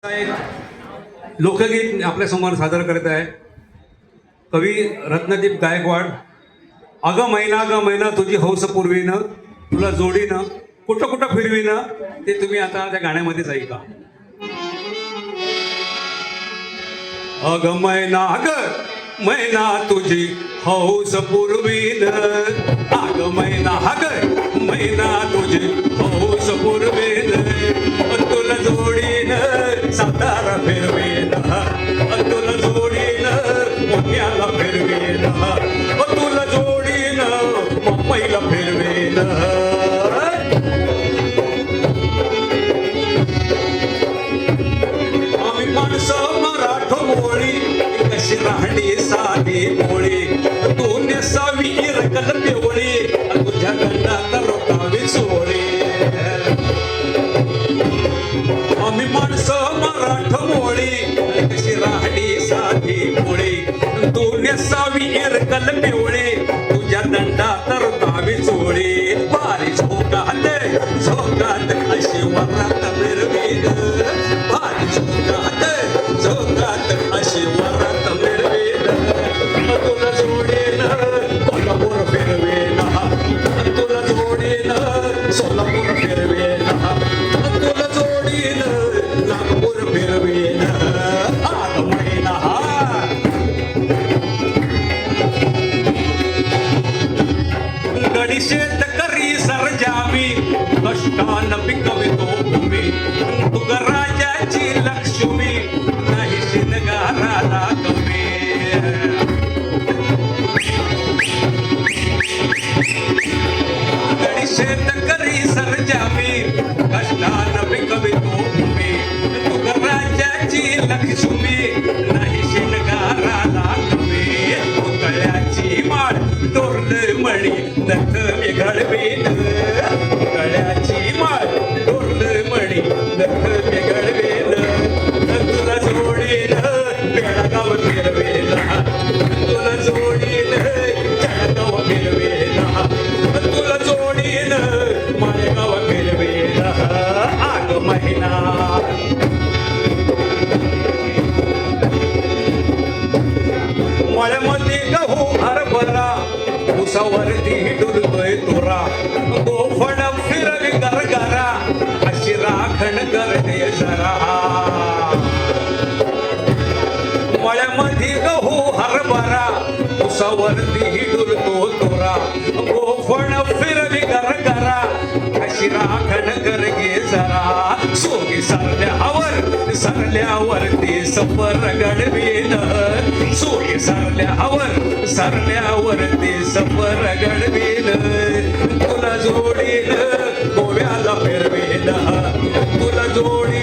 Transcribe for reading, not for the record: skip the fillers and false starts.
एक लोकगीत आपल्या समोर सादर करत आहे कवी रत्नदीप गायकवाड. अगं मैना तुझी हौस पूर्वीनं, तुला जोडीनं कुठं कुठं फिरवीनं, ते तुम्ही आता त्या गाण्यामध्येच ऐका. अगं मैना तुझी हौस पूर्वीनं, अगं मैना तुझी हौस पूर्वीनं, तुला जोडीनं सातारा फिरवीनं, तुला जोडीनं मोठ्याला फिरवीनं, तुला जोडीनं मुंबईला फिरवीनं. आम्ही माणसं मराठमोळी कशी राहणी साधी मोळी, तू नेसावी रकल पिवळी, तुझ्या गंडात रोटावी सोळी. आम्ही माणसं मराठमोळी कशी राहणी साधी मोळी, तू नेसावी रकल पिवळी, तुझ्या दंडात रोटावी सोळी. भारी झोकात अशी वरात मिरवीन, भारी झोकात अशी वरात मिरवीन, तुला जोडीन कोल्हापूर फिरवेन, तुला जोडीन सोलापूर फिरवेन, तुला जोडीन नागपूर फिरवेन. आग महिना गडी शेतकरी सरजावी, कष्टान पिकवितो भूमी, तुग राजाची लक्ष्मी, नाही शिनगाराला कमी. गडी शेतकरी सरजावी, कष्टान पिकवितो भूमी, तुग राजाची लक्ष्मी, नाही शिनगाराला कमी. गळ्याची माळ तोरण मणी नथ मी घडवीन, गळ्याची माळ तोरण मणी नथ मी घडवीन, तुला जोडीन बेळगाव फिरवेन, तुला जोडीन जळगाव फिरवेन, तुला जोडीन माळेगाव फिरवेन. आग महिना मळ्यामध्ये गहू हरभरा, उसावरती डुलतोय तुरा, गोफण फिरवी गरगरा, अशी राखण करते जरा. मळ्यामध्ये गहू हरभरा, उसावरती डुलतो तुरा, गोफण फिरवी गरगरा, अशी राखण करगे जरा. सोगी सरल्यावरती सफर घडवीन, सोगी सरल्यावरती सफर घडवीन, तुला जोडीन गोव्याला फिरवीन, तुला जोडी